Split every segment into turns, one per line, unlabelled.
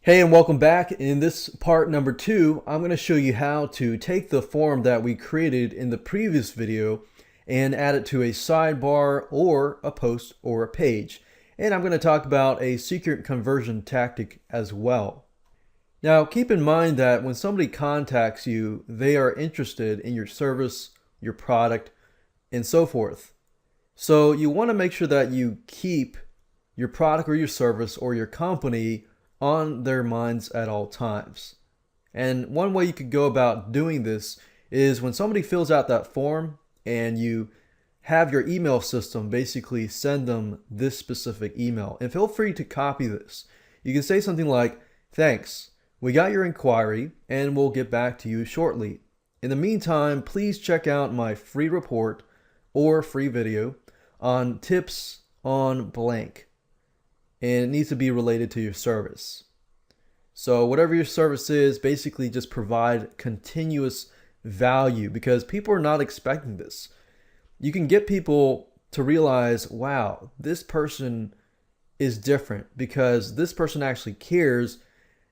Hey, and welcome back. In this part number 2, I'm going to show you how to take the form that we created in the previous video and add it to a sidebar or a post or a page. And I'm going to talk about a secret conversion tactic as well. Now, keep in mind that when somebody contacts you, they are interested in your service, your product, and so forth. So you want to make sure that you keep your product or your service or your company on their minds at all times. And one way you could go about doing this is when somebody fills out that form and you have your email system basically send them this specific email. And feel free to copy this. You can say something like, "Thanks, we got your inquiry and we'll get back to you shortly. In the meantime, please check out my free report or free video on tips on blank." And it needs to be related to your service. So whatever your service is, basically just provide continuous value because people are not expecting this. You can get people to realize, wow, this person is different because this person actually cares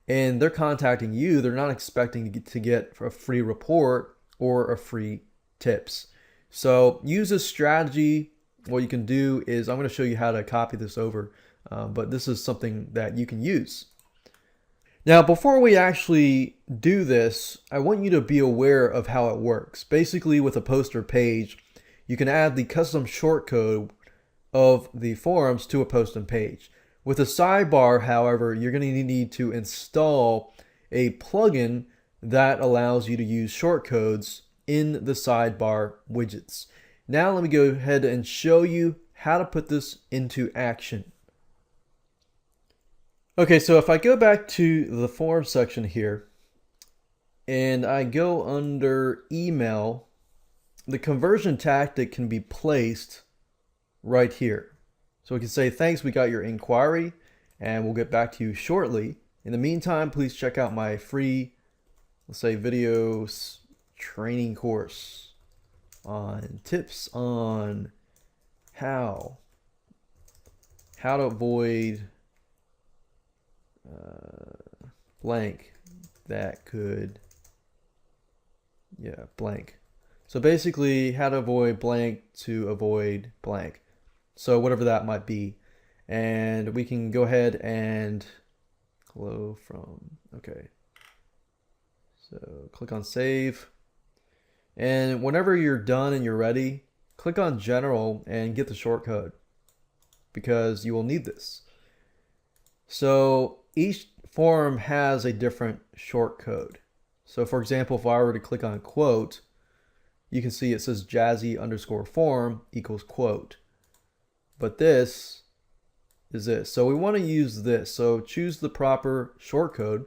and they're contacting you. They're not expecting to get a free report or a free tips. So use this strategy. What you can do is I'm going to show you how to copy this over. But this is something that you can use. Now, before we actually do this, I want you to be aware of how it works. Basically, with a post or page, you can add the custom shortcode of the forums to a post and page. With a sidebar, however, you're going to need to install a plugin that allows you to use shortcodes in the sidebar widgets. Now, let me go ahead and show you how to put this into action. Okay, so if I go back to the form section here and I go under email, the conversion tactic can be placed right here. So we can say, "Thanks, we got your inquiry and we'll get back to you shortly. In the meantime, please check out my free, let's say, video training course on tips on how to avoid blank that could blank." So basically how to avoid blank to avoid blank, so whatever that might be. And we can go ahead and okay, so click on save, and whenever you're done and you're ready, click on general and get the shortcode because you will need this. So each form has a different shortcode. So for example, if I were to click on quote, you can see it says jazzy_form equals quote. But this is this. So we want to use this. So choose the proper shortcode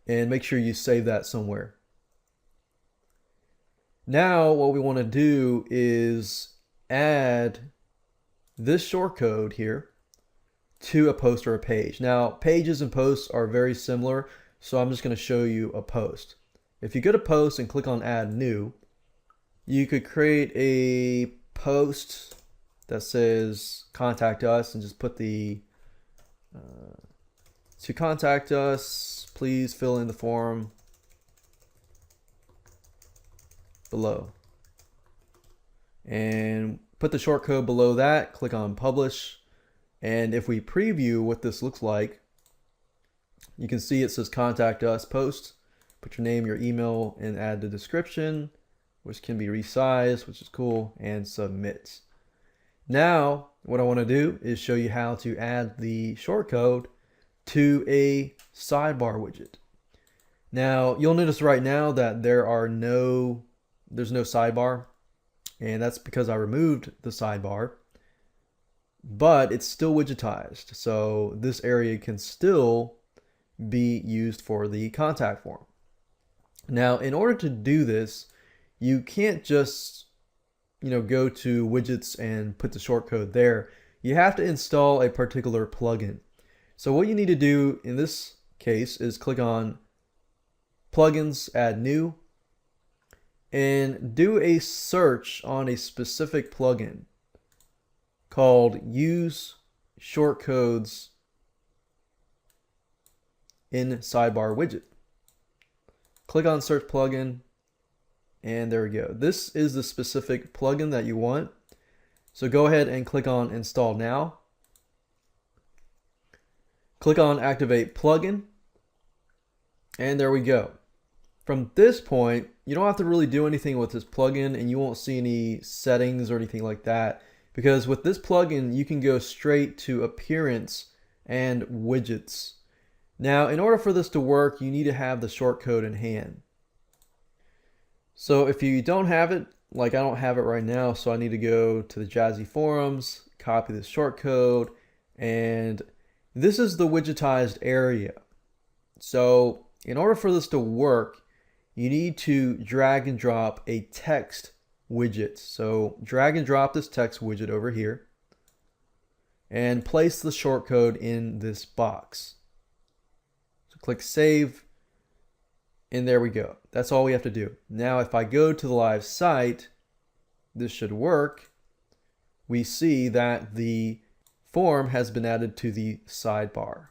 and make sure you save that somewhere. Now what we want to do is add this shortcode here to a post or a page. Now, pages and posts are very similar, so I'm just going to show you a post. If you go to post and click on add new, you could create a post that says contact us and just put the to contact us, please fill in the form below. And put the shortcode below that, click on publish. And if we preview what this looks like, you can see it says contact us post. Put your name, your email, and add the description, which can be resized, which is cool, and submit. Now, what I want to do is show you how to add the shortcode to a sidebar widget. Now, you'll notice right now that there's no sidebar, and that's because I removed the sidebar. But it's still widgetized, so this area can still be used for the contact form. Now, in order to do this, you can't just go to widgets and put the shortcode there. You have to install a particular plugin. So what you need to do in this case is click on plugins, add new, and do a search on a specific plugin called use shortcodes in Sidebar widget. Click on search plugin, and there we go. This is the specific plugin that you want. So go ahead and click on install now. Click on activate plugin, and there we go. From this point, you don't have to really do anything with this plugin, and you won't see any settings or anything like that, because with this plugin you can go straight to appearance and widgets. Now, in order for this to work, you need to have the shortcode in hand. So if you don't have it, like I don't have it right now, so I need to go to the Jazzy forums, copy the shortcode, and this is the widgetized area. So in order for this to work, you need to drag and drop a text widget. So drag and drop this text widget over here and place the shortcode in this box. So click save, and there we go. That's all we have to do. Now if I go to the live site, this should work. We see that the form has been added to the sidebar.